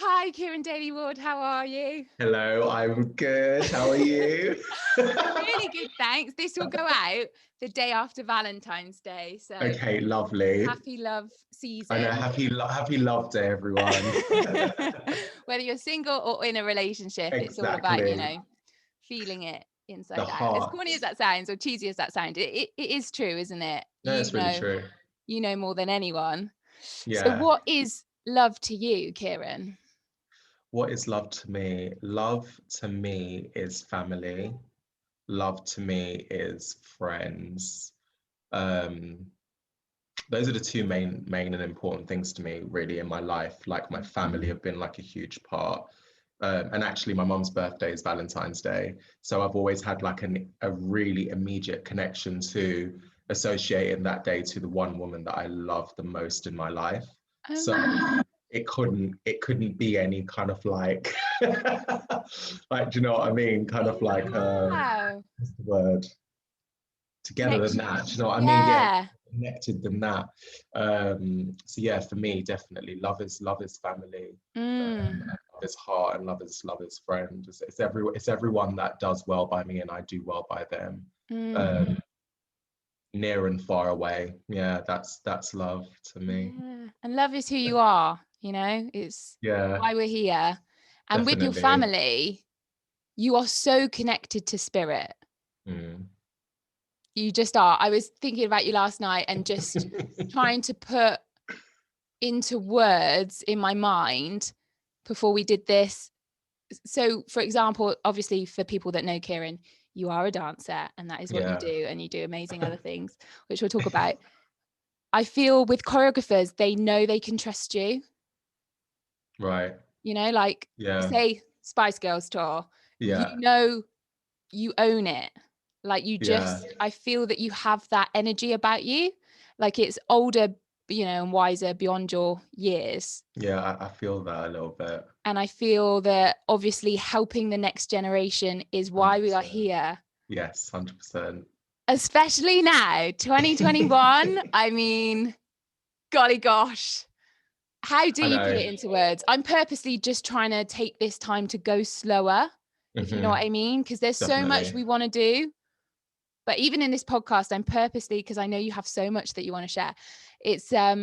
Hi, Kieran D-w, how are you? Hello, I'm good. How are you? I'm really good, thanks. This will go out the day after Valentine's Day, so Okay, lovely. happy love I know. season. Happy Love Day, everyone. Whether you're single or in a relationship, it's all about, Exactly. feeling it The inside out. As heart. corny as that sounds, or cheesy as that sounds, it is true, isn't it? No, it's really true. You know more than anyone. So Yeah. what is love to you, Kieran? What is love to me? Love to me is family. Love to me is friends. Um, those are the two main and important things to me really in my life. Like my family have been like a huge part. And actually my mum's birthday is Valentine's Day, so I've always had like a really immediate connection to associating that day to the one woman that I love the most in my life. So it couldn't be any kind of like like, do you know what I mean, kind of like Wow. what's the word, together than Connection. that. Do you know what I mean? Yeah, Yeah. connected than that. So yeah, for me, definitely love is family. Mm. Love is heart, and love is friend. It's everyone that does well by me, and I do well by them. Mm. Um, Near and far away. Yeah, that's love to me. Yeah. And love is who you are, it's Yeah, why we're here. And with your definitely. family, you are so connected to spirit. Mm. You just are. I was thinking about you last night and just trying to put into words in my mind before we did this. So, for example, obviously, for people that know Kieran, you are a dancer and that is what you Yeah. do. And you do amazing other things, which we'll talk about. I feel with choreographers, they know they can trust you. Right. Like Yeah. say Spice Girls tour, Yeah. you own it. Like Yeah. I feel that you have that energy about you. Like it's older, and wiser beyond your years. Yeah. I feel that a little bit. And I feel that obviously helping the next generation is why we are 100%. here. Yes, 100%. Especially now, 2021. I mean, golly gosh. How do I you put know. it into words? I'm purposely just trying to take this time to go slower, if you know what I mean, because there's so much Definitely. we want to do. But even in this podcast, I'm purposely, because I know you have so much that you want to share. It's a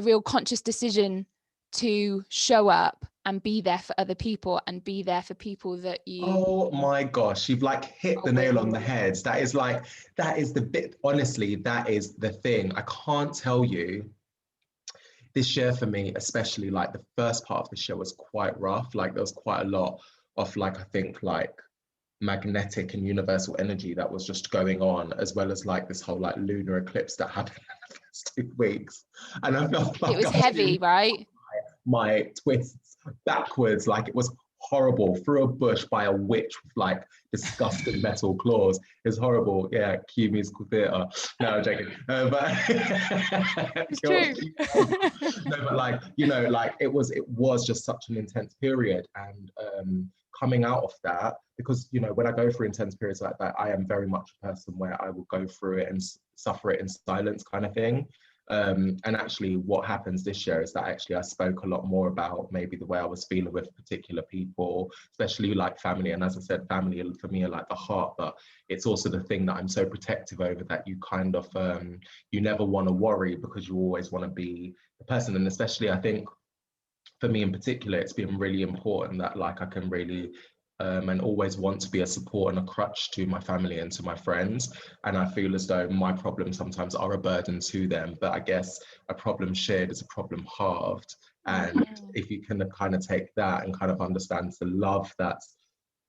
real conscious decision to show up and be there for other people and be there for people that you Oh my gosh, you've like hit are the with. nail on the head. That is the bit, honestly, that is the thing. I can't tell you, this year for me, especially like the first part of the show was quite rough. Like there was quite a lot of like, I think like magnetic and universal energy that was just going on, as well as like this whole like lunar eclipse that happened in the first 2 weeks. And I felt It like was I was heavy, being right? my twists backwards, like it was horrible, through a bush by a witch with like disgusting metal claws. It's horrible. Yeah, cue musical theatre. No, I'm joking. But It's it was true. cute. No, but like like it was just such an intense period, and coming out of that, because when I go through intense periods like that, I am very much a person where I will go through it and suffer it in silence, kind of thing. And actually, what happens this year is that actually I spoke a lot more about maybe the way I was feeling with particular people, especially like family. And as I said, family for me are like the heart, but it's also the thing that I'm so protective over, that you kind of you never want to worry, because you always want to be the person. And especially, I think for me in particular, it's been really important that like I can really and always want to be a support and a crutch to my family and to my friends. And I feel as though my problems sometimes are a burden to them, but I guess a problem shared is a problem halved. And Mm. if you can kind of take that and kind of understand the love that's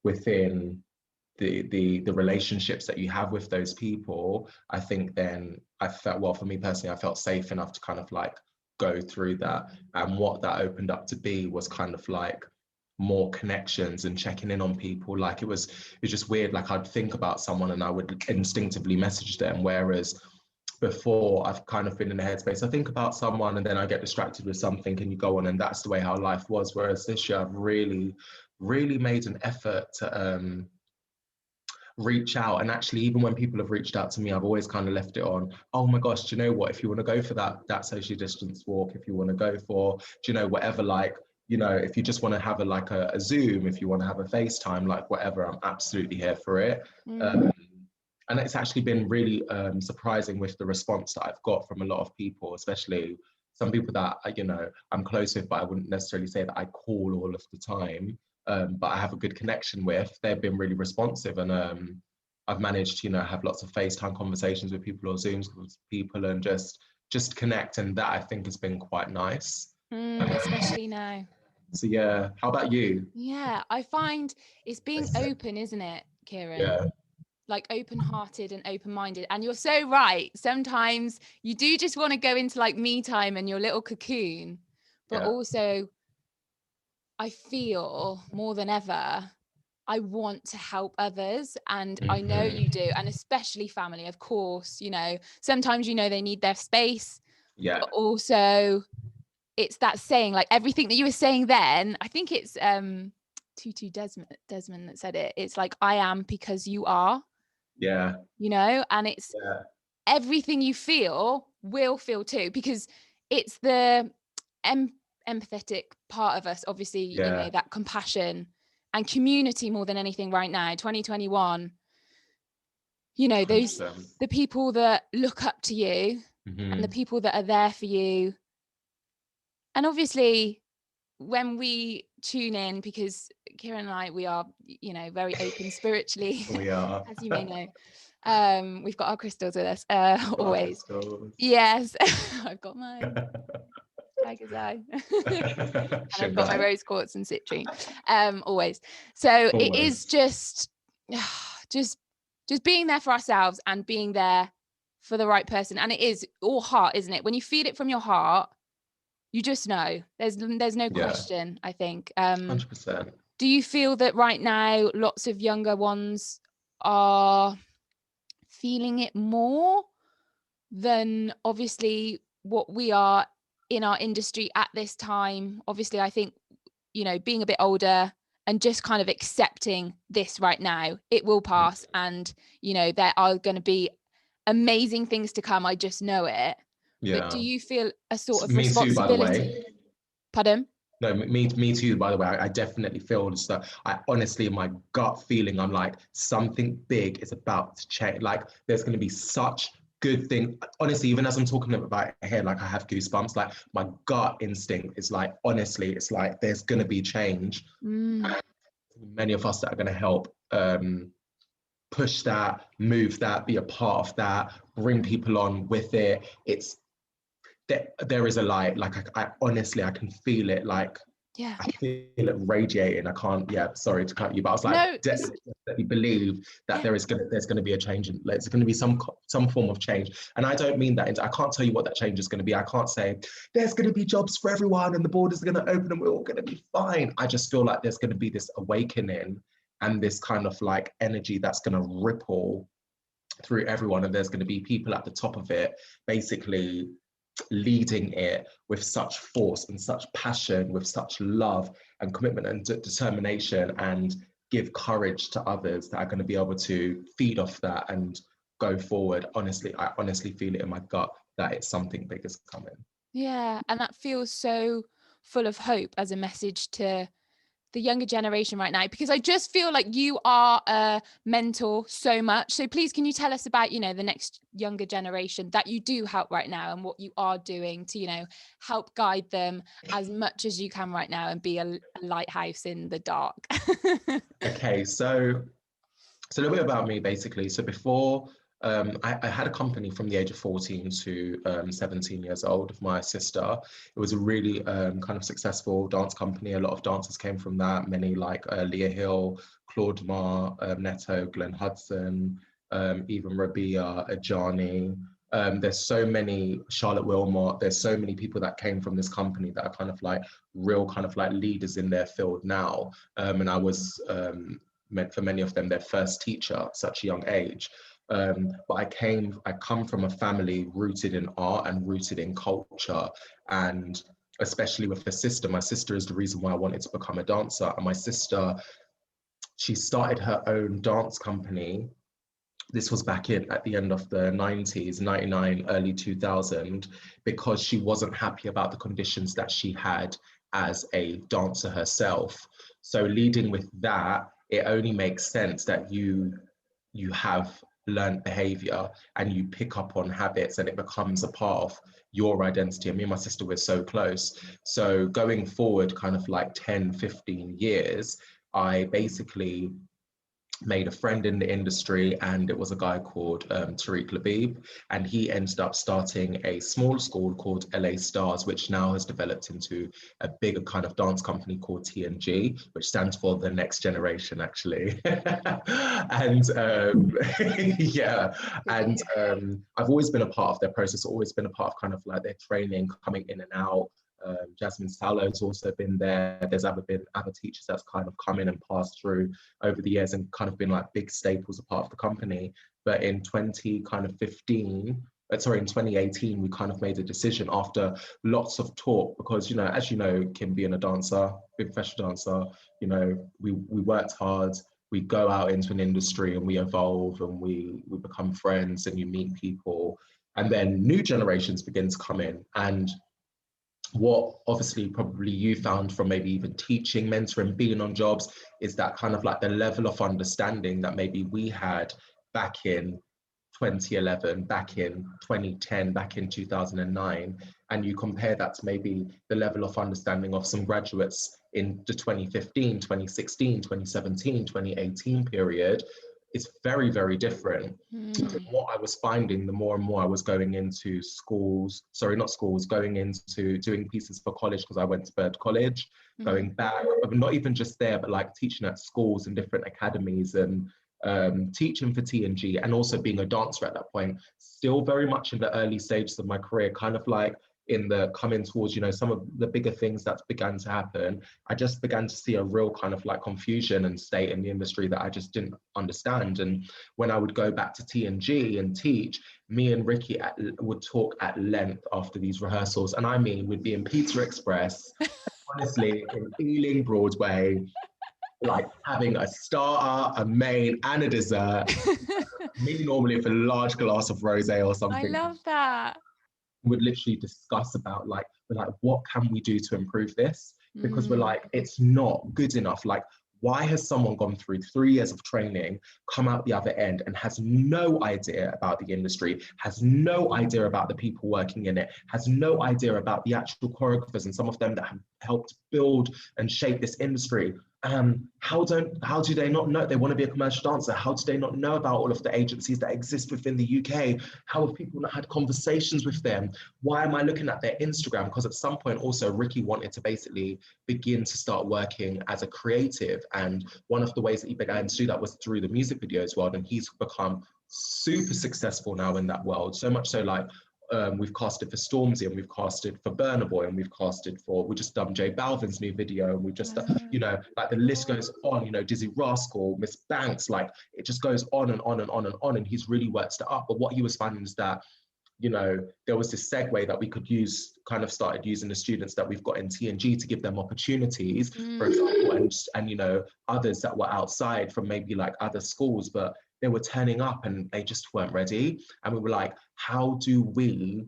within the relationships that you have with those people, I think then I felt, well, for me personally, I felt safe enough to kind of like go through that. And what that opened up to be was kind of like more connections and checking in on people. Like it was just weird. Like I'd think about someone and I would instinctively message them, whereas before I've kind of been in a headspace, I think about someone and then I get distracted with something and you go on, and that's the way how life was. Whereas this year I've really made an effort to reach out. And actually, even when people have reached out to me, I've always kind of left it on, oh my gosh, do you know what, if you want to go for that social distance walk, if you want to go for, do you know, whatever, like you know, if you just want to have a Zoom, if you want to have a FaceTime, like whatever, I'm absolutely here for it. And it's actually been really surprising with the response that I've got from a lot of people, especially some people that, you know, I'm close with, but I wouldn't necessarily say that I call all of the time, but I have a good connection with. They've been really responsive, and I've managed to, you know, have lots of FaceTime conversations with people or Zooms with people, and just connect, and that I think has been quite nice. Especially now. So yeah, how about you? Yeah, I find it's being open, isn't it, Kieran? Yeah. Like open-hearted and open-minded. And you're so right. Sometimes you do just want to go into like me time and your little cocoon, but also I feel more than ever I want to help others, and I know you do, and especially family, of course. You know, sometimes, you know, they need their space, but also it's that saying, like everything that you were saying then, I think it's Tutu Desmond that said it. It's like, I am because you are. Yeah. You know, and it's everything you feel will feel too, because it's the empathetic part of us, obviously, you know, that compassion and community more than anything right now, 2021. You know, those 100%. The people that look up to you and the people that are there for you. And obviously, when we tune in, because Kieran and I, we are, you know, very open spiritually. We are. As you may know. We've got our crystals with us, always. Yes. I've got mine. Tiger's eye. And I've got my rose quartz and citrine. Always. So it is just being there for ourselves and being there for the right person. And it is all heart, isn't it? When you feel it from your heart, you just know. There's no question, I think. 100%. Do you feel that right now lots of younger ones are feeling it more than obviously what we are in our industry at this time? Obviously, I think, you know, being a bit older and just kind of accepting this right now, it will pass, and, you know, there are going to be amazing things to come. I just know it. Yeah. But do you feel a sort of me responsibility? Too, by the way. Pardon? No, me too, by the way. I definitely feel that. I honestly, in my gut feeling, I'm like, something big is about to change. Like, there's going to be such good thing. Honestly, even as I'm talking about it here, like I have goosebumps. Like, my gut instinct is like, honestly, it's like there's going to be change. Many of us that are going to help push that, move that, be a part of that, bring people on with it. It's there is a light. Like I honestly, I can feel it. Like I feel it radiating. I can't. Yeah, sorry to cut you, but I was like, no, definitely believe that there's gonna be a change. There's gonna be some form of change. And I don't mean that. I can't tell you what that change is gonna be. I can't say there's gonna be jobs for everyone and the borders are gonna open and we're all gonna be fine. I just feel like there's gonna be this awakening and this kind of like energy that's gonna ripple through everyone, and there's gonna be people at the top of it, basically leading it with such force and such passion, with such love and commitment and determination, and give courage to others that are going to be able to feed off that and go forward. Honestly, I honestly feel it in my gut that it's something big is coming. Yeah, and that feels so full of hope as a message to the younger generation right now, because I just feel like you are a mentor so much. So please, can you tell us about, you know, the next younger generation that you do help right now, and what you are doing to, you know, help guide them as much as you can right now and be a lighthouse in the dark? Okay, so a little bit about me, basically. So before, I had a company from the age of 14 to 17 years old with my sister. It was a really kind of successful dance company. A lot of dancers came from that. Many like Leah Hill, Claude Mar, Neto, Glenn Hudson, even Rabia, Ajani. There's so many, Charlotte Wilmot, there's so many people that came from this company that are kind of like real kind of like leaders in their field now. And I was meant for many of them their first teacher at such a young age. But I come from a family rooted in art and rooted in culture, and especially with my sister is the reason why I wanted to become a dancer. And my sister, she started her own dance company. This was back at the end of the 90s, 99, early 2000, because she wasn't happy about the conditions that she had as a dancer herself. So leading with that, it only makes sense that you have learned behavior and you pick up on habits and it becomes a part of your identity. And me and my sister were so close. So going forward kind of like 10, 15 years, I basically made a friend in the industry, and it was a guy called Tariq Labib, and he ended up starting a small school called LA Stars, which now has developed into a bigger kind of dance company called TNG, which stands for the next generation, actually. And yeah, and I've always been a part of their process, always been a part of kind of like their training, coming in and out. Jasmine Salo's also been there. There's been other teachers that's kind of come in and passed through over the years and kind of been like big staples, a part of the company. But in 2018, we kind of made a decision after lots of talk, because, you know, as you know, Kim, being a dancer, big professional dancer, you know, we worked hard. We go out into an industry and we evolve and we become friends and you meet people. And then new generations begin to come in. And what obviously probably you found from maybe even teaching, mentoring, being on jobs, is that kind of like the level of understanding that maybe we had back in 2011, back in 2010, back in 2009, and you compare that to maybe the level of understanding of some graduates in the 2015, 2016, 2017, 2018 period, it's very, very different. What I was finding, the more and more I was going into going into doing pieces for college, because I went to Bird College, going back, but not even just there, but like teaching at schools and different academies and teaching for TNG, and also being a dancer at that point, still very much in the early stages of my career, kind of like in the coming towards, you know, some of the bigger things that began to happen. I just began to see a real kind of like confusion and state in the industry that I just didn't understand. And when I would go back to TNG and teach, me and Ricky would talk at length after these rehearsals. And I mean, we'd be in Pizza Express, honestly, in Ealing Broadway, like having a starter, a main, and a dessert. Me normally with a large glass of rosé or something. I love that. Would literally discuss about like, we're like, what can we do to improve this? Because we're like, it's not good enough. Like, why has someone gone through 3 years of training, come out the other end, and has no idea about the industry, has no idea about the people working in it, has no idea about the actual choreographers and some of them that have helped build and shape this industry? How do they not know? They want to be a commercial dancer. How do they not know about all of the agencies that exist within the UK? How have people not had conversations with them? Why am I looking at their Instagram? Because at some point also Ricky wanted to basically begin to start working as a creative, and one of the ways that he began to do that was through the music videos world, and he's become super successful now in that world, so much so like we've casted for Stormzy, and we've casted for Burna Boy, and we just done J Balvin's new video, and we just you know, like the list goes on, you know, Dizzy Rascal, Miss Banks, like it just goes on and on and on and on, and he's really worked it up. But what he was finding is that, you know, there was this segue that we could use, kind of started using the students that we've got in TNG to give them opportunities, for example, and you know, others that were outside from maybe like other schools, but they were turning up and they just weren't ready. And we were like, how do we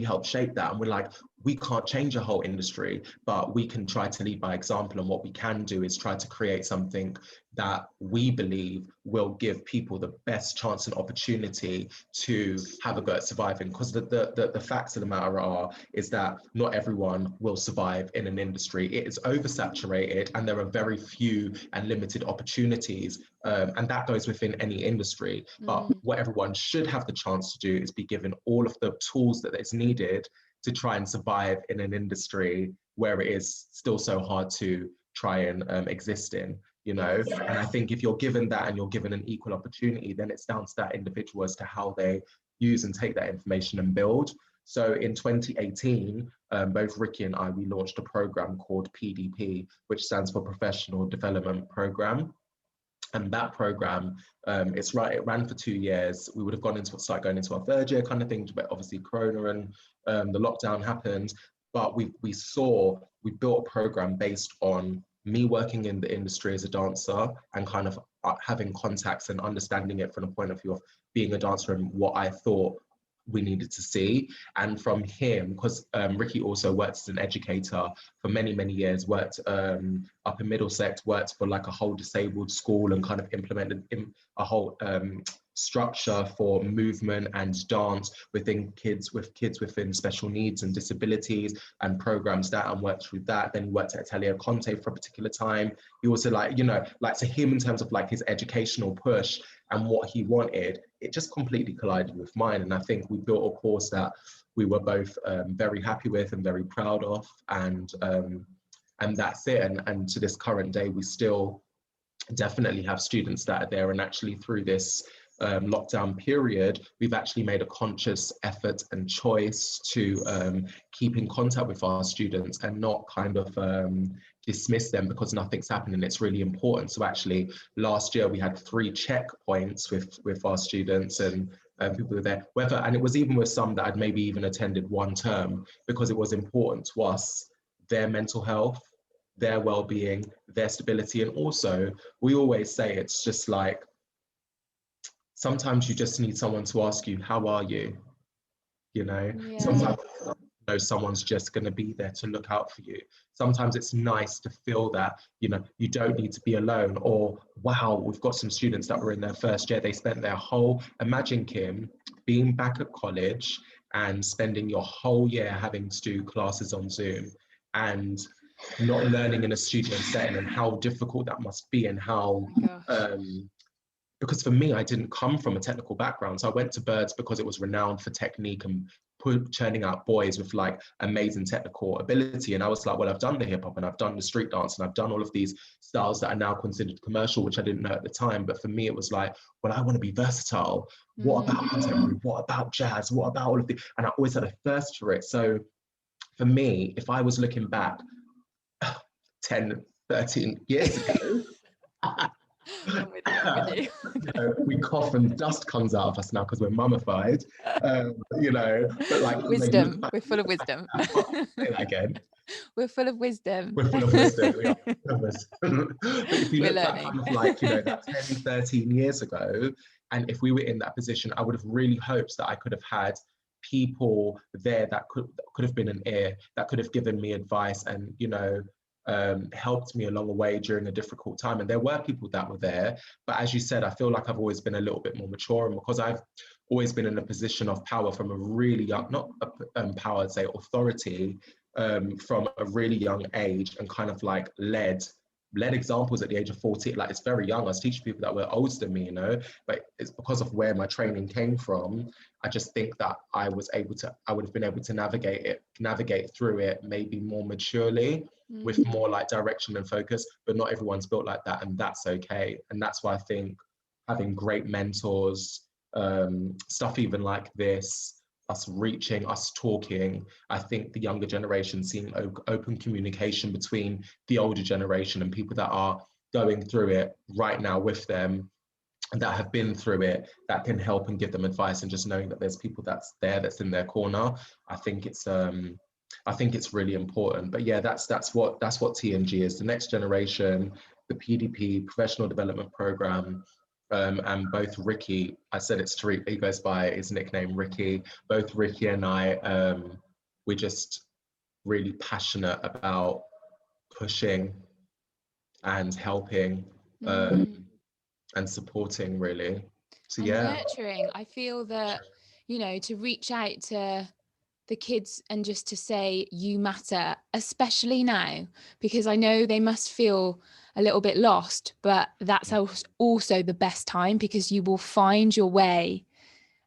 help shape that? And we're like, we can't change a whole industry, but we can try to lead by example. And what we can do is try to create something that we believe will give people the best chance and opportunity to have a go at surviving. Because the facts of the matter is that not everyone will survive in an industry. It is oversaturated and there are very few and limited opportunities. And that goes within any industry. But what everyone should have the chance to do is be given all of the tools that is needed to try and survive in an industry where it is still so hard to try and exist in, you know? And I think if you're given that and you're given an equal opportunity, then it's down to that individual as to how they use and take that information and build. So in 2018, both Ricky and I, we launched a program called PDP, which stands for Professional Development Program. And that program, it ran for 2 years. We would have started going into our third year kind of thing, but obviously Corona and the lockdown happened. But we built a program based on me working in the industry as a dancer and kind of having contacts and understanding it from the point of view of being a dancer and what I thought we needed to see. And from him, because Ricky also worked as an educator for many, many years, worked up in Middlesex, worked for like a whole disabled school and kind of implemented a whole structure for movement and dance within kids within special needs and disabilities, and programs that and worked through that. Then he worked at Atelier Conte for a particular time. He also, like, you know, like, to him, in terms of like his educational push and what he wanted, it just completely collided with mine. And I think we built a course that we were both very happy with and very proud of, and that's it. And to this current day, we still definitely have students that are there. And actually, through this lockdown period, we've actually made a conscious effort and choice to keep in contact with our students and not kind of dismiss them because nothing's happening. It's really important. So actually, last year we had 3 checkpoints with our students, and people were there, and it was even with some that had maybe even attended 1 term, because it was important to us, their mental health, their well-being, their stability. And also, we always say, it's just like, sometimes you just need someone to ask you, how are you? You know, sometimes you know someone's just going to be there to look out for you. Sometimes it's nice to feel that, you know, you don't need to be alone. Or, wow, we've got some students that were in their first year. They spent their whole, imagine, Kim, being back at college and spending your whole year having to do classes on Zoom and not learning in a studio setting, and how difficult that must be, and how, because for me, I didn't come from a technical background. So I went to Birds because it was renowned for technique and churning out boys with like amazing technical ability. And I was like, well, I've done the hip hop and I've done the street dance and I've done all of these styles that are now considered commercial, which I didn't know at the time. But for me, it was like, well, I want to be versatile. What about contemporary? What about jazz? What about all of the, and I always had a thirst for it. So for me, if I was looking back 10, 13 years ago, I'm with you. you know, we cough and dust comes out of us now because we're mummified, you know, but like wisdom, we're full of wisdom. Say that again. We're full of wisdom. We're full of wisdom. We are full of wisdom. But if you look back kind of like, you know, that 10, 13 years ago, and if we were in that position, I would have really hoped that I could have had people there that could have been an ear, that could have given me advice and, you know, helped me along the way during a difficult time. And there were people that were there, but as you said, I feel like I've always been a little bit more mature, and because I've always been in a position of power from a really young, not power, I'd say authority, from a really young age, and kind of like led examples at the age of 14. Like, it's very young. I was teaching people that were older than me, you know, but it's because of where my training came from. I just think that I would have been able to navigate through it maybe more maturely, with more like direction and focus. But not everyone's built like that, and that's okay. And that's why I think having great mentors, stuff even like this, us reaching, us talking, I think the younger generation, seeing open communication between the older generation and people that are going through it right now with them, and that have been through it, that can help and give them advice, and just knowing that there's people that's in their corner, I think it's really important. But yeah, that's what TNG is. The next generation, the PDP, Professional Development Program, and both Ricky, I said it's Tariq, he goes by his nickname Ricky. Both Ricky and I, we're just really passionate about pushing and helping, and supporting, really. So and yeah, nurturing. I feel that, you know, to reach out to the kids and just to say you matter, especially now, because I know they must feel a little bit lost, but that's also the best time, because you will find your way.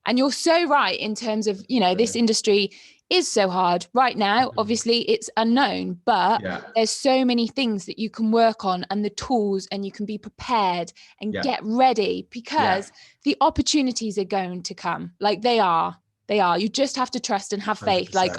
And you're so right in terms of, you know, this industry is so hard right now. Obviously it's unknown, but there's so many things that you can work on, and the tools, and you can be prepared and get ready, because the opportunities are going to come. Like they are. You just have to trust and have faith. 100%. Like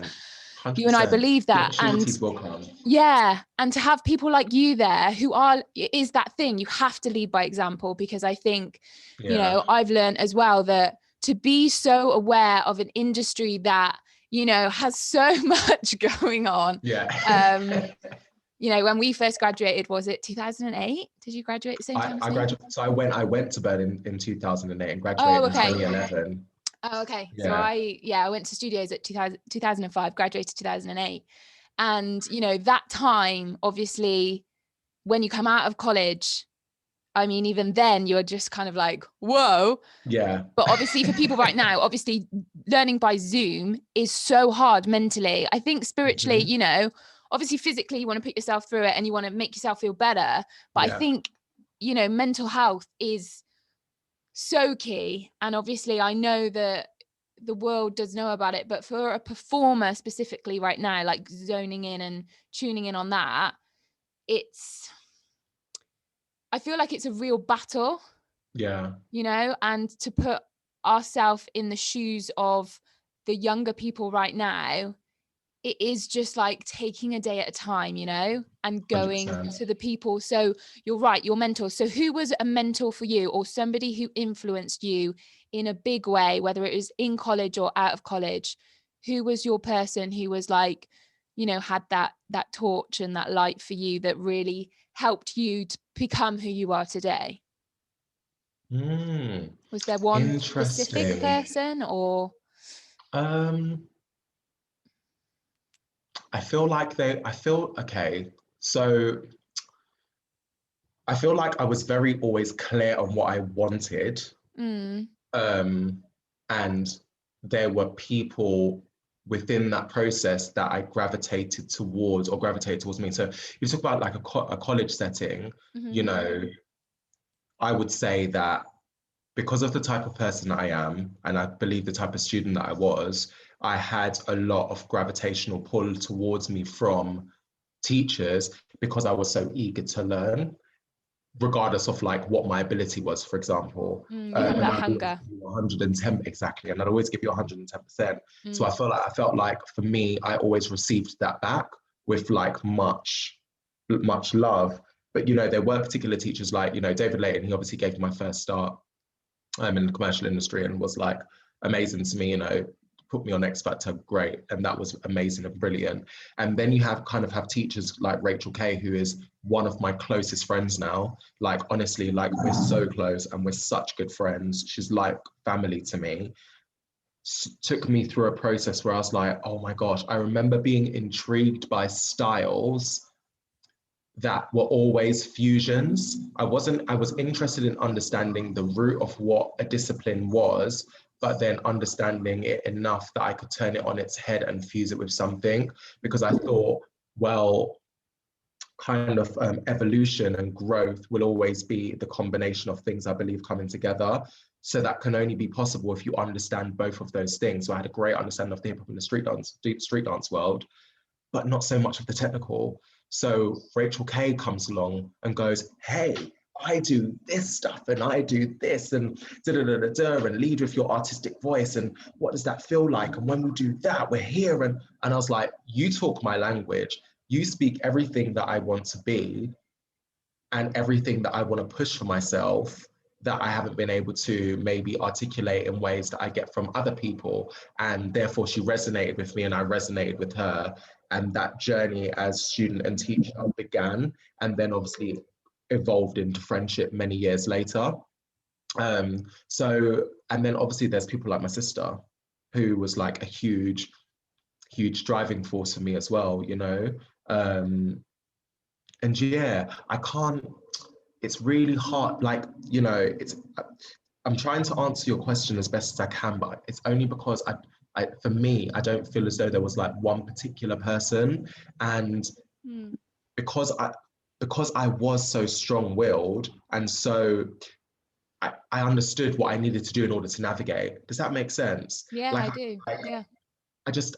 100%. You and I believe that. And will come. Yeah. And to have people like you there who is that thing. You have to lead by example, because I think, you know, I've learned as well that to be so aware of an industry that, you know, has so much going on. You know, when we first graduated, was it 2008? Did you graduate the same time as me? I went to Berlin in 2008 and graduated in 2011. Oh, okay. Yeah. So I went to studios at 2005, graduated 2008. And, you know, that time, obviously, when you come out of college, I mean, even then you're just kind of like, whoa. Yeah. But obviously for people right now, obviously learning by Zoom is so hard mentally. I think spiritually, you know, obviously physically you want to put yourself through it and you want to make yourself feel better. But I think, you know, mental health is so key. And obviously I know that the world does know about it, but for a performer specifically right now, like zoning in and tuning in on that, I feel like it's a real battle. Yeah. You know, and to put ourselves in the shoes of the younger people right now, it is just like taking a day at a time, you know, and going 100%. to the people. So you're right, your mentor. So who was a mentor for you, or somebody who influenced you in a big way, whether it was in college or out of college? Who was your person who was like, you know, had that torch and that light for you that really helped you to become who you are today? Was there one specific Interesting. person, or? Um, okay. So I feel like I was very always clear on what I wanted. And there were people within that process that I gravitated towards me. So you talk about like a college setting, you know, I would say that because of the type of person I am, and I believe the type of student that I was, I had a lot of gravitational pull towards me from teachers because I was so eager to learn, regardless of like what my ability was, for example. You had that hunger. 110 exactly, and I'd always give you 110%. So I felt like for me, I always received that back with like much love. But you know, there were particular teachers like, you know, David Layton. He obviously gave me my first start in the commercial industry and was like amazing to me, you know, put me on X Factor, great. And that was amazing and brilliant. And then you have teachers like Rachel Kay, who is one of my closest friends now. Like, honestly, like we're so close and we're such good friends. She's like family to me. Took me through a process where I was like, oh my gosh, I remember being intrigued by styles that were always fusions. I was interested in understanding the root of what a discipline was, but then understanding it enough that I could turn it on its head and fuse it with something, because I thought, well, kind of evolution and growth will always be the combination of things, I believe, coming together. So that can only be possible if you understand both of those things. So I had a great understanding of the hip hop and the street dance world, but not so much of the technical. So Rachel Kay comes along and goes, hey, I do this stuff and I do this and and lead with your artistic voice. And what does that feel like? And when we do that, we're here. And I was like, you talk my language. You speak everything that I want to be and everything that I want to push for myself that I haven't been able to maybe articulate in ways that I get from other people. And therefore she resonated with me and I resonated with her. And that journey as student and teacher began, and then obviously evolved into friendship many years later. And then obviously there's people like my sister, who was like a huge driving force for me as well, you know? And yeah, it's really hard, like, you know, I'm trying to answer your question as best as I can, but it's only because for me, I don't feel as though there was like one particular person. And because I was so strong-willed and so I understood what I needed to do in order to navigate. Does that make sense? Yeah, like, I do. Yeah.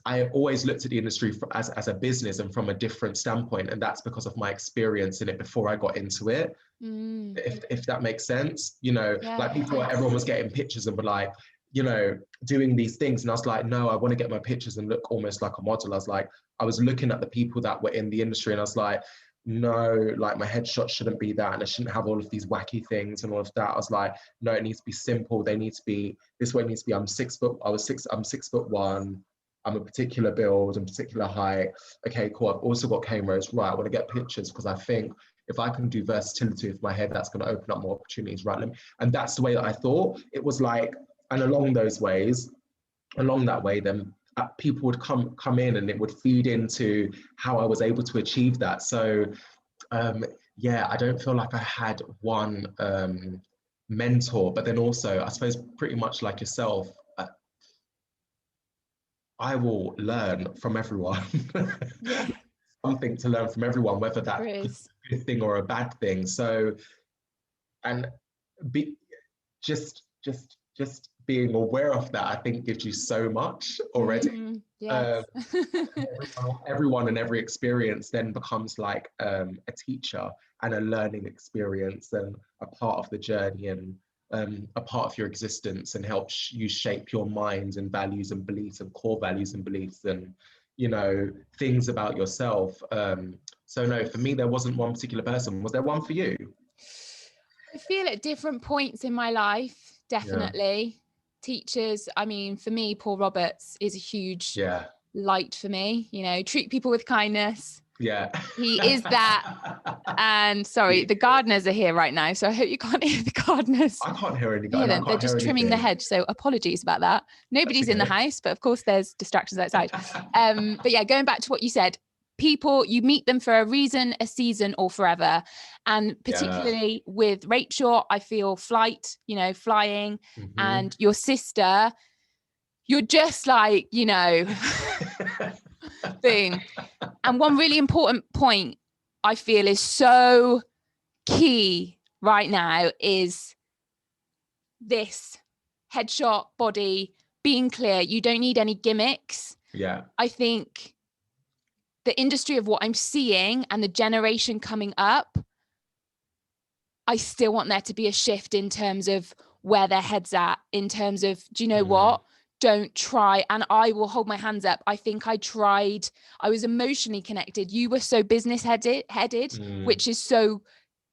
I always looked at the industry as a business and from a different standpoint. And that's because of my experience in it before I got into it. If that makes sense, you know, Yeah, like everyone was getting pictures and were like, you know, doing these things. And I was like, no, I want to get my pictures and look almost like a model. I was looking at the people that were in the industry and I was like, no, like my headshot shouldn't be that. And I shouldn't have all of these wacky things and all of that. I was like, no, it needs to be simple. They need to be, this way it needs to be, I'm 6'1". I'm a particular build and particular height. Okay, cool. I've also got cameras. Right, I want to get pictures because I think if I can do versatility with my head, that's going to open up more opportunities. Right, and that's the way that I thought. It was like, And along that way, then people would come in, and it would feed into how I was able to achieve that. So yeah, I don't feel like I had one mentor, but then also, I suppose, pretty much like yourself, I will learn from everyone. Yeah. Something to learn from everyone, whether that's There is. a good thing or a bad thing. So, and be just being aware of that, I think, gives you so much already. Yes. Everyone and every experience then becomes like a teacher and a learning experience and a part of the journey, and a part of your existence, and helps you shape your mind and values and beliefs, and core values and beliefs, and things about yourself. So no, for me, there wasn't one particular person. Was there one for you? I feel at different points in my life, definitely. Teachers, I mean, for me, Paul Roberts is a huge light for me. Treat people with kindness. Yeah. He is that. And sorry, the gardeners are here right now, so I hope you can't hear the gardeners. I can't hear any gardeners. They're just trimming the hedge, so apologies about that. Nobody's in the house, but of course there's distractions outside. But yeah, going back to what you said, people, you meet them for a reason, a season, or forever. And particularly with Rachel, I feel flight, flying, and your sister, you're just like, boom. And one really important point I feel is so key right now is this headshot body, being clear. You don't need any gimmicks. Yeah. I think the industry of what I'm seeing and the generation coming up, I still want there to be a shift in terms of where their head's at, in terms of, do you know what? Don't try. And I will hold my hands up. I think I tried. I was emotionally connected. You were so business headed, which is so,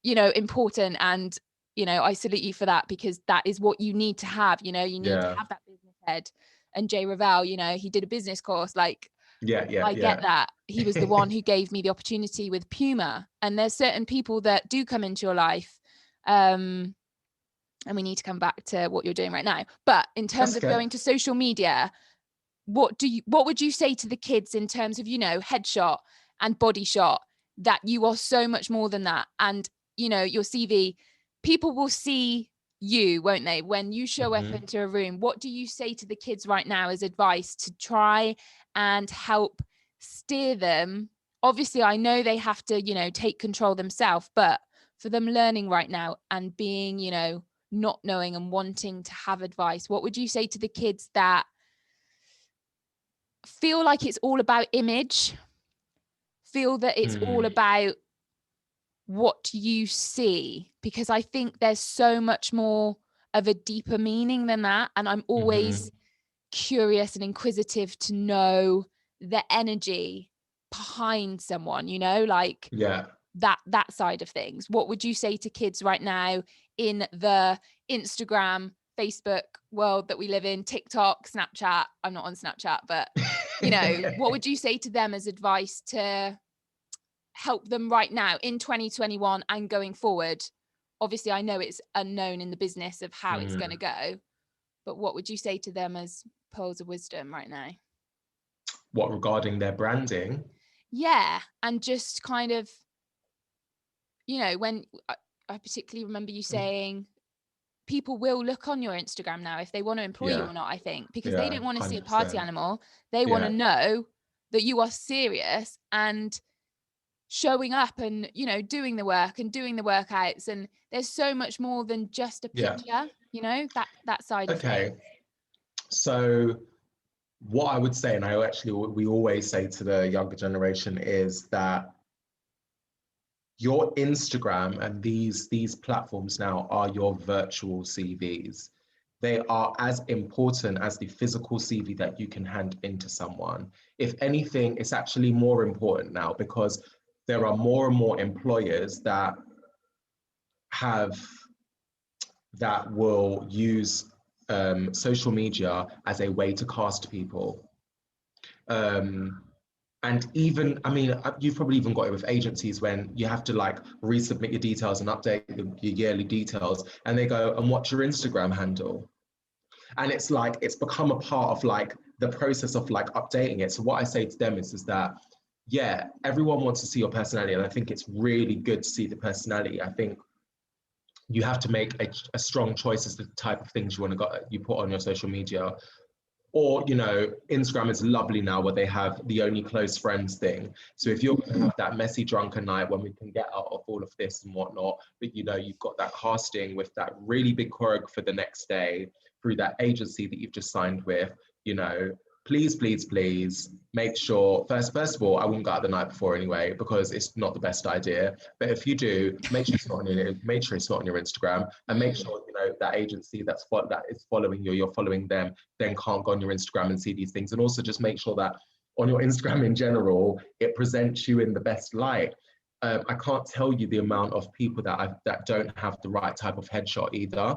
important. And, I salute you for that, because that is what you need to have. You need to have that business head. And Jay Revell, he did a business course. Like, I get that. He was the one who gave me the opportunity with Puma. And there's certain people that do come into your life. And we need to come back to what you're doing right now. But in terms of going to social media, what would you say to the kids in terms of, headshot and body shot, that you are so much more than that? And, your CV, people will see you, won't they? When you show up into a room, what do you say to the kids right now as advice to try and help steer them? Obviously, I know they have to, take control themselves, but for them learning right now and being, not knowing and wanting to have advice, what would you say to the kids that feel like it's all about image, feel that it's all about what you see? Because I think there's so much more of a deeper meaning than that. And I'm always curious and inquisitive to know the energy behind someone, that side of things. What would you say to kids right now in the Instagram, Facebook world that we live in, TikTok, Snapchat? I'm not on Snapchat, but what would you say to them as advice to help them right now in 2021 and going forward? Obviously, I know it's unknown in the business of how it's going to go, but what would you say to them as pearls of wisdom right now? What, regarding their branding? Yeah, and just kind of, when I particularly remember you saying people will look on your Instagram now if they want to employ you or not, I think, because they don't want to see a party animal. They want to know that you are serious and showing up and, doing the work and doing the workouts. And there's so much more than just a picture, that side of things. So what I would say, and we always say to the younger generation, is that your Instagram and these platforms now are your virtual CVs. They are as important as the physical CV that you can hand into someone. If anything, it's actually more important now, because there are more and more employers that will use social media as a way to cast people. And even, you've probably even got it with agencies when you have to resubmit your details and update your yearly details, and they go, and what's your Instagram handle? And it's like, it's become a part of like the process of like updating it. So what I say to them is that, yeah, everyone wants to see your personality. And I think it's really good to see the personality. I think you have to make a strong choice as to the type of things you put on your social media. Or, you know, Instagram is lovely now where they have the only close friends thing. So if you're going to have that messy drunken night when we can get out of all of this and whatnot, but, you know, you've got that casting with that really big choreo for the next day through that agency that you've just signed with, you know, please, please, please make sure, first of all, I wouldn't go out the night before anyway, because it's not the best idea. But if you do, make sure it's not on your Instagram, and make sure, you know, that agency that is following you, you're following them, then can't go on your Instagram and see these things. And also just make sure that on your Instagram in general, it presents you in the best light. I can't tell you the amount of people that don't have the right type of headshot either,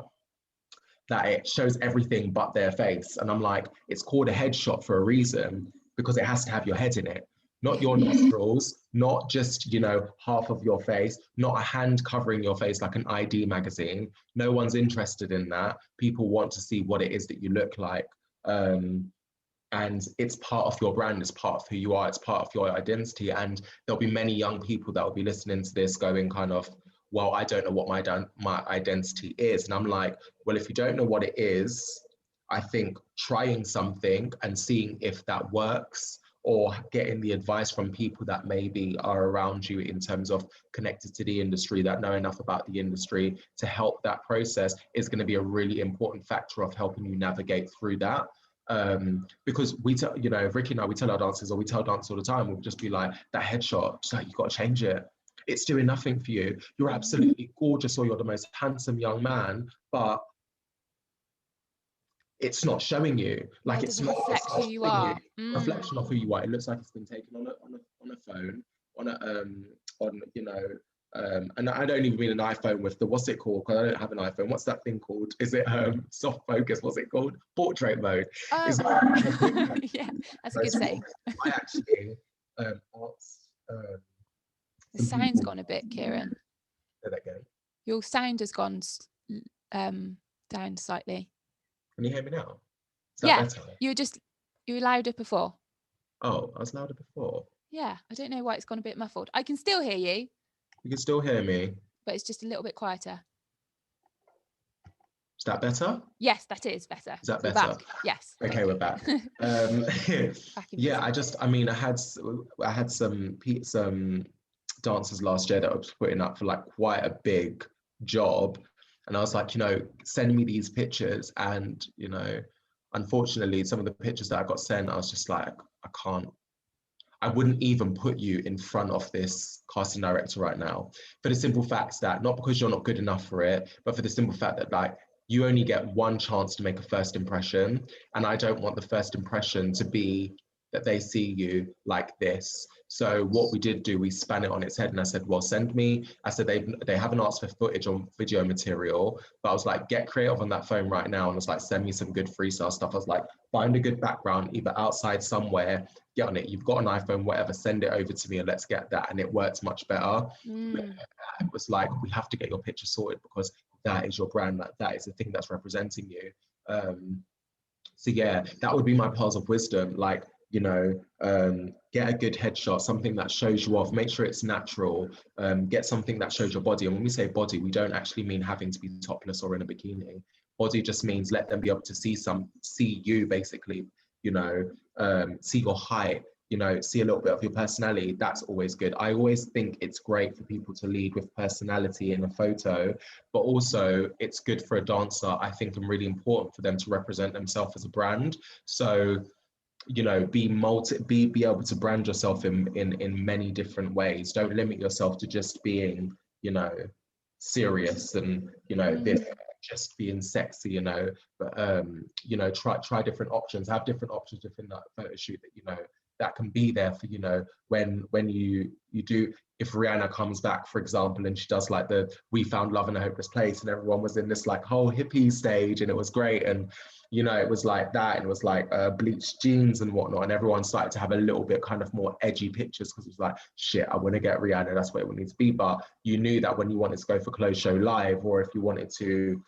that it shows everything but their face. And I'm like, it's called a headshot for a reason, because it has to have your head in it, not your nostrils, not just, you know, half of your face, not a hand covering your face like an ID magazine. No one's interested in that. People want to see what it is that you look like. And it's part of your brand, it's part of who you are, it's part of your identity. And there'll be many young people that will be listening to this going kind of, well, I don't know what my identity is. And I'm like, well, if you don't know what it is, I think trying something and seeing if that works, or getting the advice from people that maybe are around you in terms of connected to the industry, that know enough about the industry to help that process, is going to be a really important factor of helping you navigate through that. Because we tell, you know, Ricky and I, we tell our dancers, or we tell dancers all the time, we'll just be like, that headshot, just like, you got to change it. It's doing nothing for you. You're absolutely gorgeous, or you're the most handsome young man, but it's not showing you. Like, It it's doesn't not reflect who you are. reflection of who you are. It looks like it's been taken on a phone, you know, and I don't even mean an iPhone with the, what's it called? Because I don't have an iPhone. What's that thing called? Is it soft focus? What's it called? Portrait mode. Oh, yeah, that's a good saying. I actually asked the sound's gone a bit, Kieran. Say that again. Your sound has gone down slightly. Can you hear me now? Is that Yeah, better? you were louder before. Oh, I was louder before. Yeah, I don't know why it's gone a bit muffled. I can still hear you. You can still hear me, but it's just a little bit quieter. Is that better? Yes, that is better. Is that We're better? back. Yes. Okay, we're back. Yeah, I had some dancers last year that was putting up for like quite a big job, and I was like, you know, send me these pictures, and you know, unfortunately, some of the pictures that I got sent, I was just like, I wouldn't even put you in front of this casting director right now, for the simple fact that, not because you're not good enough for it, but for the simple fact that, like, you only get one chance to make a first impression. And I don't want the first impression to be that they see you like this. So what we did do, we span it on its head, and I said, well, send me, I said, they haven't asked for footage or video material, but I was like, get creative on that phone right now. And I was like, send me some good freestyle stuff. I was like, find a good background, either outside somewhere, get on it. You've got an iPhone, whatever, send it over to me and let's get that. And it worked much better. It was like, we have to get your picture sorted, because that is your brand, that is the thing that's representing you. So yeah, that would be my pearls of wisdom. Like, you know, get a good headshot, something that shows you off, make sure it's natural, get something that shows your body. And when we say body, we don't actually mean having to be topless or in a bikini. Body just means let them be able to see you, basically, you know, see your height, you know, see a little bit of your personality. That's always good. I always think it's great for people to lead with personality in a photo, but also it's good for a dancer, I think, and really important for them to represent themselves as a brand. So, you know, be able to brand yourself in many different ways. Don't limit yourself to just being, you know, serious and, you know, this, just being sexy, you know, but you know, try different options, have different options within that photo shoot that, you know, that can be there for, you know, when you do, if Rihanna comes back, for example, and she does like the We Found Love in a Hopeless Place, and everyone was in this like whole hippie stage, and it was great, and you know, it was like that, and it was like bleached jeans and whatnot, and everyone started to have a little bit kind of more edgy pictures, because it was like, shit, I want to get Rihanna, that's what it would need to be. But you knew that when you wanted to go for closed show live, or if you wanted to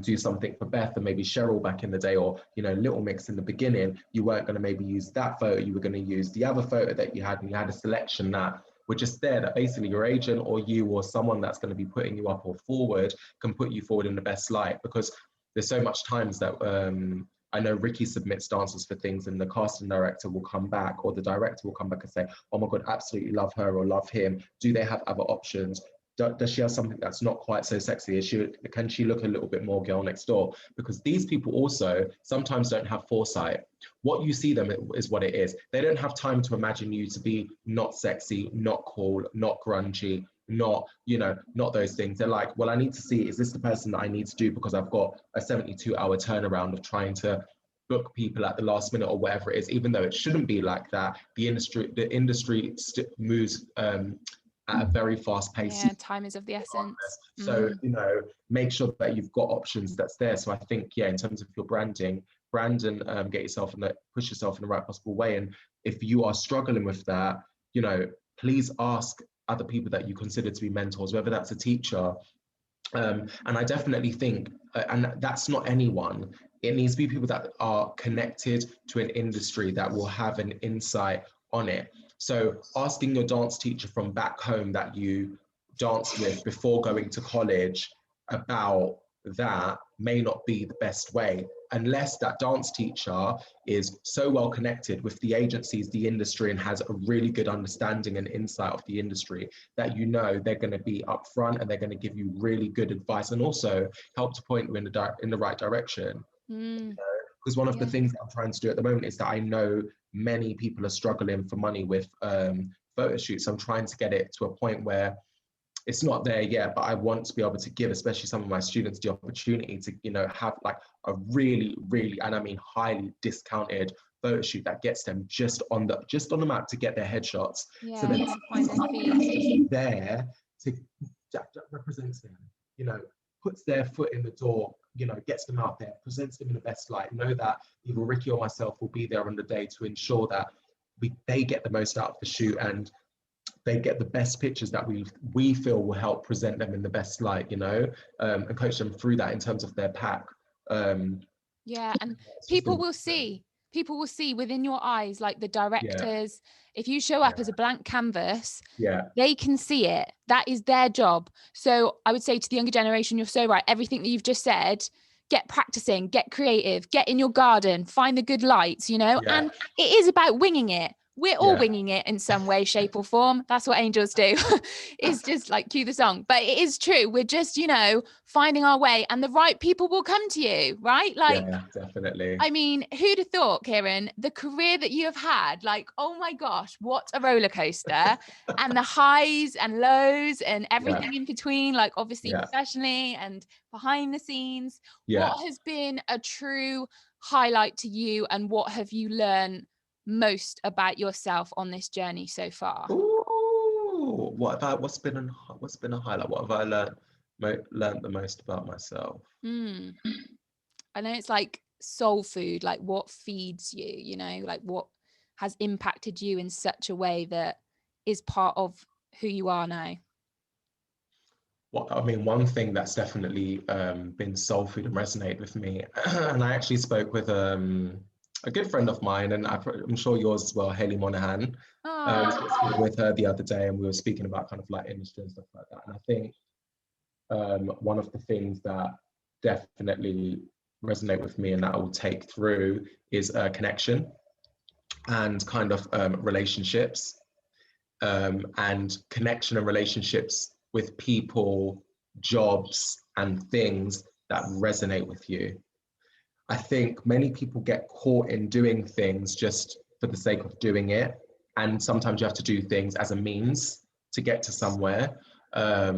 do something for Beth and maybe Cheryl back in the day, or, you know, Little Mix in the beginning, you weren't going to maybe use that photo, you were going to use the other photo that you had, and you had a selection that were just there, that basically your agent or you or someone that's going to be putting you up or forward can put you forward in the best light. Because there's so much times that I know Ricky submits dancers for things and the casting director will come back, or the director will come back and say, oh my God, absolutely love her or love him. Do they have other options? Does she have something that's not quite so sexy? Can she look a little bit more girl next door? Because these people also sometimes don't have foresight. What you see them is what it is. They don't have time to imagine you to be not sexy, not cool, not grungy, not, you know, not those things. They're like, well, I need to see, is this the person that I need to do, because I've got a 72-hour turnaround of trying to book people at the last minute or whatever it is, even though it shouldn't be like that. The industry moves at a very fast pace. Yeah, time is of the essence. So, you know, make sure that you've got options that's there. So I think, yeah, in terms of your branding, brand and push yourself in the right possible way. And if you are struggling with that, you know, please ask other people that you consider to be mentors, whether that's a teacher. And I definitely think, and that's not anyone, it needs to be people that are connected to an industry that will have an insight on it. So asking your dance teacher from back home that you danced with before going to college about that may not be the best way, unless that dance teacher is so well connected with the agencies, the industry, and has a really good understanding and insight of the industry, that, you know, they're going to be upfront and they're going to give you really good advice and also help to point you in the right direction. Because one of the things that I'm trying to do at the moment is that I know many people are struggling for money with photo shoots. I'm trying to get it to a point where it's not there yet, but I want to be able to give, especially some of my students, the opportunity to, you know, have like a really, really, and I mean highly discounted photo shoot that gets them just on the map to get their headshots. Yeah, so then to find their feet. there to that represents them, you know, puts their foot in the door, you know, gets them out there, presents them in the best light. Know that either Ricky or myself will be there on the day to ensure that they get the most out of the shoot and they get the best pictures that we feel will help present them in the best light, you know, and coach them through that in terms of their pack. Yeah, and people will see within your eyes, like the directors, if you show up as a blank canvas, they can see it. That is their job. So I would say to the younger generation, you're so right. Everything that you've just said, get practicing, get creative, get in your garden, find the good lights, you know, and it is about winging it. We're all winging it in some way, shape or form. That's what angels do. It's just like cue the song. But it is true. We're just, you know, finding our way and the right people will come to you, right? Like, yeah, definitely. I mean, who'd have thought, Kieran, the career that you have had, like, oh my gosh, what a roller coaster. And the highs and lows and everything in between, like obviously professionally and behind the scenes. What has been a true highlight to you and what have you learned most about yourself on this journey so far? Ooh, what's been a highlight? What have I learned the most about myself? I know it's like soul food, like what feeds you, you know, like what has impacted you in such a way that is part of who you are now. Well, I mean, one thing that's definitely been soul food and resonated with me, and I actually spoke with a good friend of mine, and I'm sure yours as well, Hayley Monahan. With her the other day, and we were speaking about kind of like industry and stuff like that. And I think one of the things that definitely resonate with me and that I will take through is connection and kind of relationships, and connection and relationships with people, jobs, and things that resonate with you. I think many people get caught in doing things just for the sake of doing it. And sometimes you have to do things as a means to get to somewhere. But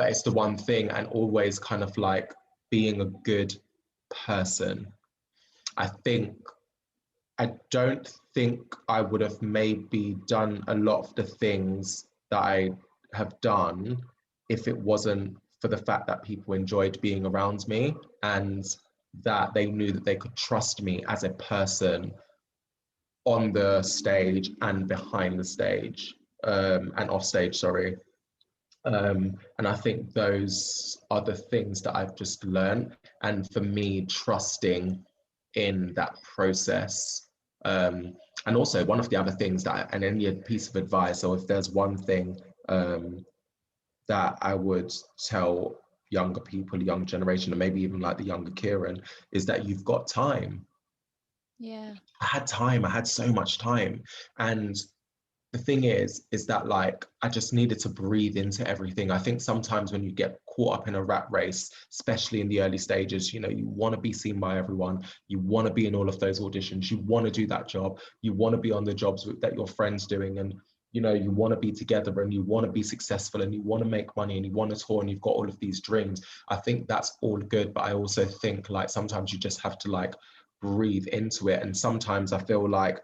it's the one thing, and always kind of like being a good person. I don't think I would have maybe done a lot of the things that I have done if it wasn't for the fact that people enjoyed being around me and that they knew that they could trust me as a person on the stage and behind the stage, and off stage, sorry. And I think those are the things that I've just learned. And for me, trusting in that process. And also one of the other things that, and any piece of advice, or if there's one thing that I would tell younger people, young generation, and maybe even like the younger Kieran, is that you've got time. Yeah. I had time, I had so much time. And the thing is that like I just needed to breathe into everything. I think sometimes when you get caught up in a rat race, especially in the early stages, you know, you want to be seen by everyone, you want to be in all of those auditions, you want to do that job, you want to be on the jobs that your friends doing, and you know, you want to be together and you want to be successful and you want to make money and you want to tour and you've got all of these dreams. I think that's all good, but I also think like sometimes you just have to like breathe into it. And sometimes I feel like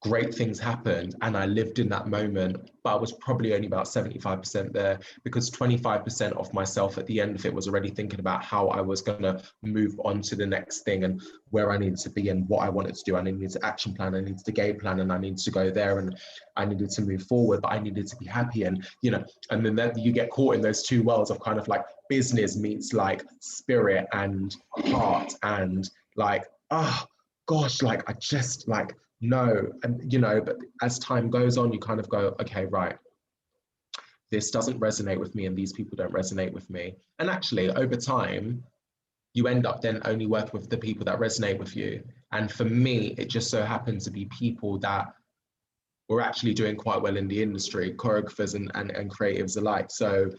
great things happened and I lived in that moment, but I was probably only about 75% there, because 25% of myself at the end of it was already thinking about how I was going to move on to the next thing and where I needed to be and what I wanted to do. I needed to action plan, I needed to game plan, and I needed to go there and I needed to move forward, but I needed to be happy. And, you know, and then you get caught in those two worlds of kind of like business meets like spirit and heart and like, oh gosh, like I just like, no. And you know, but as time goes on, you kind of go, okay, right, this doesn't resonate with me and these people don't resonate with me. And actually over time you end up then only working with the people that resonate with you. And for me, it just so happened to be people that were actually doing quite well in the industry, choreographers and creatives alike. So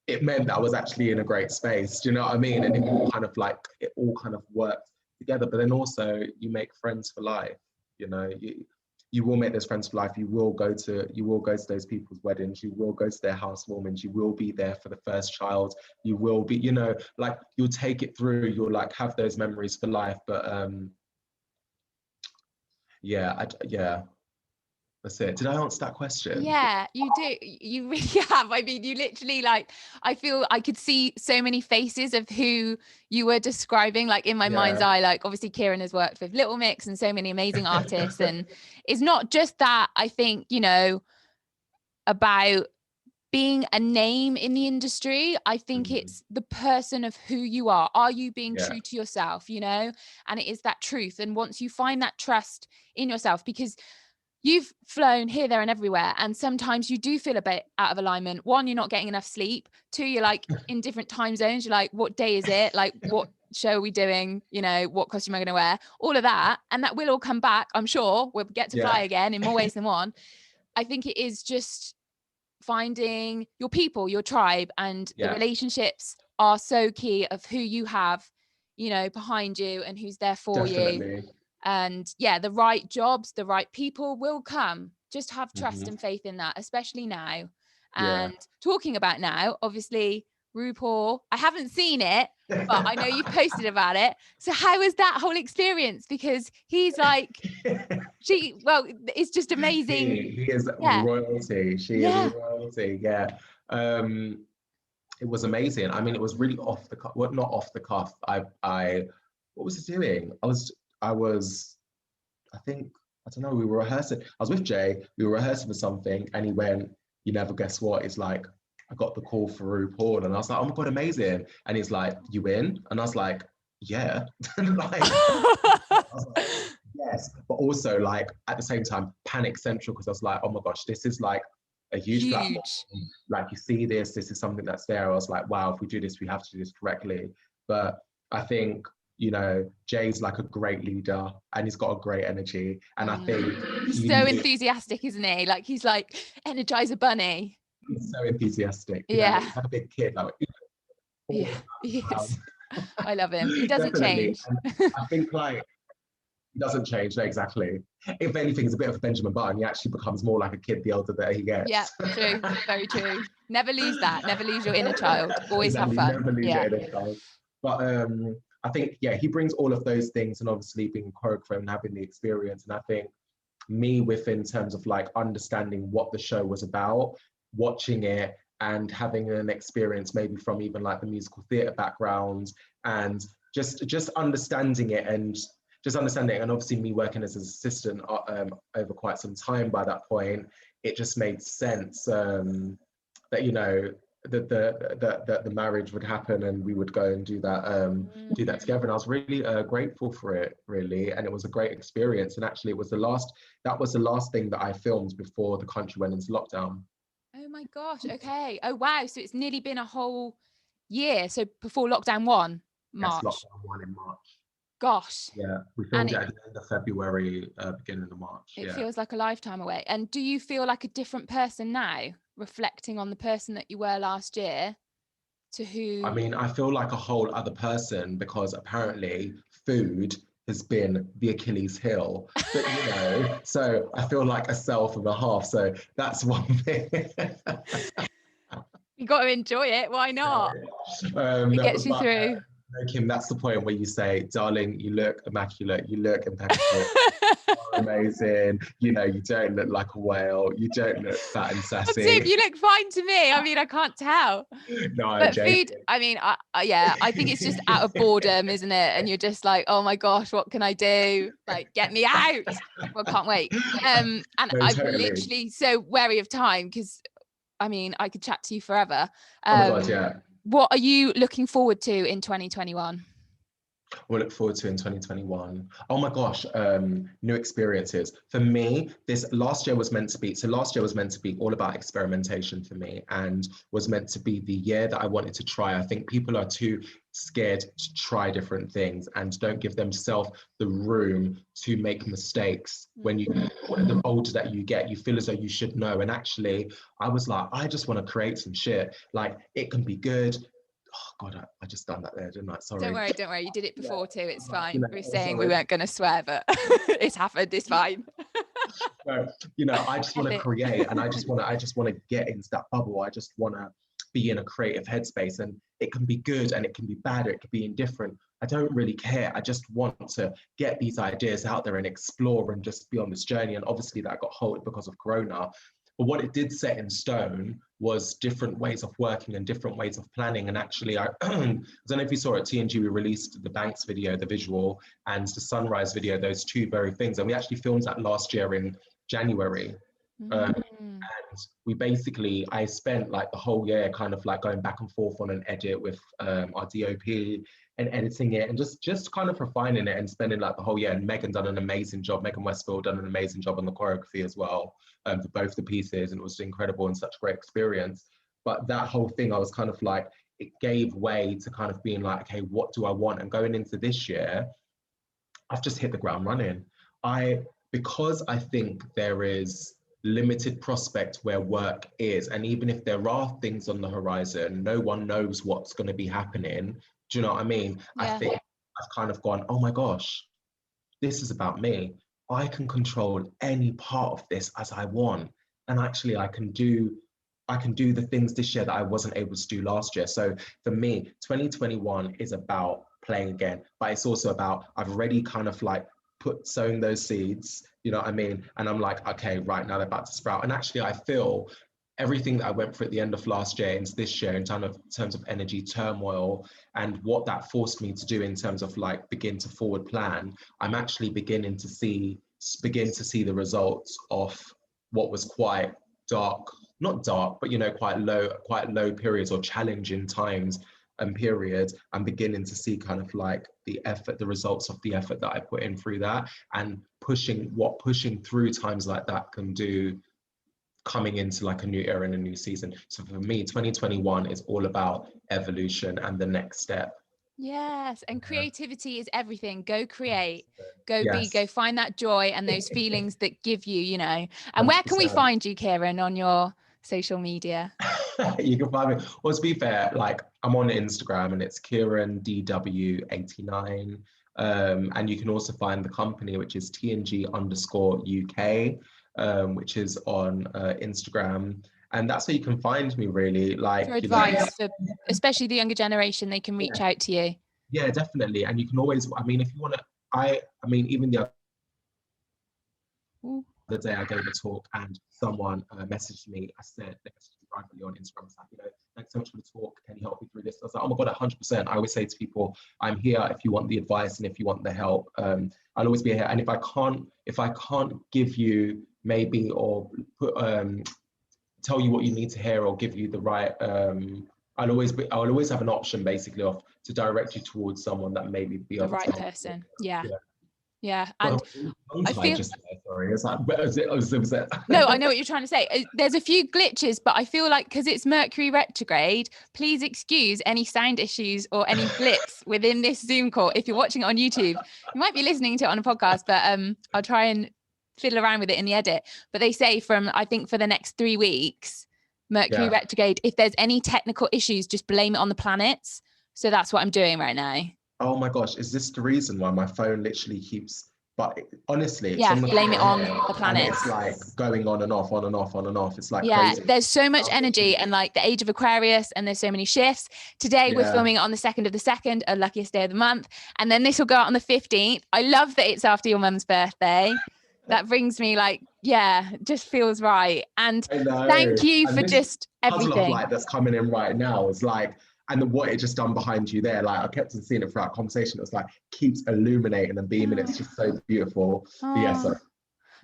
it meant that I was actually in a great space. Do you know what I mean? And it all kind of worked together. But then also you make friends for life. You know, you will make those friends for life. You will go to those people's weddings. You will go to their housewarmings. You will be there for the first child. You will be, you know, like you'll take it through. You'll like have those memories for life. But yeah. That's it. Did I answer that question? Yeah, you do. You really have. I mean, you literally like, I feel I could see so many faces of who you were describing, like in my mind's eye. Like obviously Kieran has worked with Little Mix and so many amazing artists. And it's not just that, I think, you know, about being a name in the industry. I think it's the person of who you are. Are you being true to yourself, you know? And it is that truth. And once you find that trust in yourself, because you've flown here, there, and everywhere. And sometimes you do feel a bit out of alignment. One, you're not getting enough sleep. Two, you're like in different time zones. You're like, what day is it? Like, what show are we doing? You know, what costume am I going to wear? All of that. And that will all come back. I'm sure we'll get to fly again in more ways than one. I think it is just finding your people, your tribe, and the relationships are so key of who you have, you know, behind you and who's there for you. And yeah, the right jobs, the right people will come. Just have trust and faith in that, especially now. And talking about now, obviously, RuPaul, I haven't seen it, but I know you've posted about it. So how was that whole experience? Because he's like, it's just amazing. He is royalty. She is royalty. Yeah. It was amazing. I mean, it was really off the cuff. Well, not off the cuff. What was I doing? I think, I don't know, we were rehearsing. I was with Jay, we were rehearsing for something, and he went, you never guess what? It's like, I got the call for RuPaul, and I was like, oh my God, amazing. And he's like, you in? And I was like, yeah. I was like, yes. But also, like, at the same time, panic central, because I was like, oh my gosh, this is like a huge platform. Like, you see this is something that's there. I was like, wow, if we do this, we have to do this correctly. But I think, you know, Jay's like a great leader and he's got a great energy. And I think he's so enthusiastic, isn't he? Like, he's like Energizer Bunny. He's so enthusiastic. You know, he's like a big kid. Like, he is. I love him. He doesn't change. I think like he doesn't change. No, exactly. If anything, he's a bit of a Benjamin Button. He actually becomes more like a kid the older that he gets. Yeah, true. Very true. Never lose that. Never lose your inner child. Always have fun. Never lose your inner child. But I think, he brings all of those things, and obviously being a choreographer and having the experience. And I think me in terms of like understanding what the show was about, watching it and having an experience maybe from even like the musical theatre background, and just understanding it and obviously me working as an assistant over quite some time by that point, it just made sense. that, you know, the marriage would happen and we would go and do that together. And I was really grateful for it, really. And it was a great experience. And actually that was the last thing that I filmed before the country went into lockdown. Oh my gosh. Okay. Oh wow. So it's nearly been a whole year. So before lockdown 1, March. Yes, lockdown 1 in March. Gosh. Yeah, we filmed it at the end of February, beginning of March. It feels like a lifetime away. And do you feel like a different person now, reflecting on the person that you were last year to who? I mean, I feel like a whole other person because apparently food has been the Achilles heel. But, you know, so I feel like a self and a half. So that's one thing. You got to enjoy it. Why not? It gets you through. Kim, that's the point where you say, darling, you look immaculate, you look impeccable, you're amazing, you know, you don't look like a whale, you don't look fat and sassy. Dude, you look fine to me. I mean, I can't tell. No, but food, I mean, I think it's just out of boredom, isn't it? And you're just like, oh my gosh, what can I do? Like, get me out. Well, can't wait. And no, I'm literally so wary of time because, I mean, I could chat to you forever. Oh my God, yeah. What are you looking forward to in 2021? We'll look forward to in 2021. Oh my gosh, new experiences. For me, last year was meant to be all about experimentation for me and was meant to be the year that I wanted to try. I think people are too scared to try different things and don't give themselves the room to make mistakes. When the older that you get, you feel as though you should know. And actually, I was like, I just want to create some shit. Like, it can be good. Oh God, I just done that there, didn't I? Sorry. Don't worry. You did it before too. It's fine. You know, we were saying we weren't going to swear, but it's happened. It's fine. So, you know, I just want to create, and I just want to get into that bubble. I just want to be in a creative headspace, and it can be good, and it can be bad, or it can be indifferent. I don't really care. I just want to get these ideas out there and explore and just be on this journey. And obviously, that got halted because of Corona. But what it did set in stone was different ways of working and different ways of planning. And actually, I don't know if you saw at TNG, we released the Banks video, the visual, and the Sunrise video, those two very things. And we actually filmed that last year in January. And I spent like the whole year kind of like going back and forth on an edit with our DOP and editing it and just kind of refining it and spending like the whole year. And Megan done an amazing job. Megan Westfield done an amazing job on the choreography as well for both the pieces, and it was incredible and such a great experience. But that whole thing, I was kind of like, it gave way to kind of being like, okay, what do I want? And going into this year, I've just hit the ground running. Because I think there is limited prospect where work is, and even if there are things on the horizon, no one knows what's going to be happening. Do you know what I mean? Yeah. I think I've kind of gone, oh my gosh, this is about me. I can control any part of this as I want, and actually I can do the things this year that I wasn't able to do last year. So for me, 2021 is about playing again, but it's also about, I've already kind of like sowing those seeds, you know what I mean? And I'm like, okay, right now they're about to sprout. And actually I feel everything that I went through at the end of last year into this year in terms of energy turmoil and what that forced me to do in terms of like begin to forward plan, I'm actually begin to see the results of what was quite dark, not dark, but you know, quite low periods or challenging times and periods. I'm beginning to see kind of like the results of the effort that I put in through that, and pushing through times like that can do coming into like a new era and a new season. So for me, 2021 is all about evolution and the next step. Yes, and creativity is everything. Go create, go be, go find that joy and those feelings that give you, you know. And 100%. Where can we find you, Kieran, on your social media? You can find me. Well, to be fair, like I'm on Instagram and it's Kieran D-w89. And you can also find the company, which is TNG_UK, which is on Instagram. And that's how you can find me, really. Like, for advice, for especially the younger generation, they can reach out to you. Yeah, definitely. And you can always, I mean, if you want to, I mean, even the other day I gave a talk and someone messaged me. I said, they messaged me privately on Instagram. I was like, you know, thanks so much for the talk. Can you help me through this? I was like, oh my God, 100%. I always say to people, I'm here if you want the advice and if you want the help. I'll always be here. And if I can't give you maybe or put tell you what you need to hear or give you the right. I'll always have an option basically to direct you towards someone that maybe be The able right to help person. you. Yeah. And I feel sorry, it's like, was it? No, I know what you're trying to say. There's a few glitches, but I feel like because it's Mercury retrograde, please excuse any sound issues or any blips within this Zoom call. If you're watching it on YouTube, you might be listening to it on a podcast, but I'll try and fiddle around with it in the edit. But they say I think for the next 3 weeks, Mercury retrograde, if there's any technical issues, just blame it on the planets. So that's what I'm doing right now. Oh my gosh, is this the reason why my phone literally keeps, but honestly, it's on the blame it on the planets. And it's like going on and off, on and off, on and off. It's like crazy. There's so much energy and like the age of Aquarius, and there's so many shifts. Today we're filming it on the 2nd of the 2nd, a luckiest day of the month. And then this will go out on the 15th. I love that it's after your mum's birthday. That brings me like, just feels right. And thank you for just everything. Puzzle of light that's coming in right now is like, and what it just done behind you there, like I kept on seeing it throughout conversation. It was like keeps illuminating and beaming. It's just so beautiful. But sorry.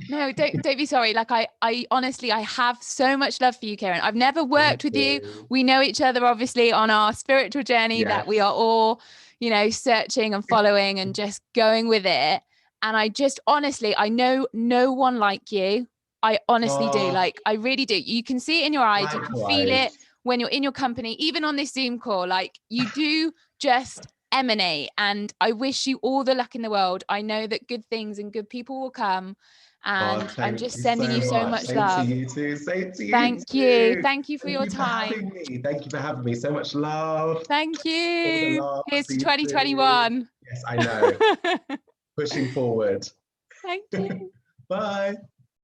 No, don't be sorry. Like I honestly, I have so much love for you, Kieran. I've never worked with you. We know each other obviously on our spiritual journey that we are all, searching and following and just going with it. And I just honestly, I know no one like you. I honestly do. Like I really do. You can see it in your eyes. You can feel it when you're in your company, even on this Zoom call. Like you do just emanate. And I wish you all the luck in the world. I know that good things and good people will come. And I'm just sending you so much love. Same to you too. Same to you. Thank you. Thank you for your time. Thank you for having me. So much love. Thank you. Here's to 2021. Yes, I know. Pushing forward. Thank you. Bye.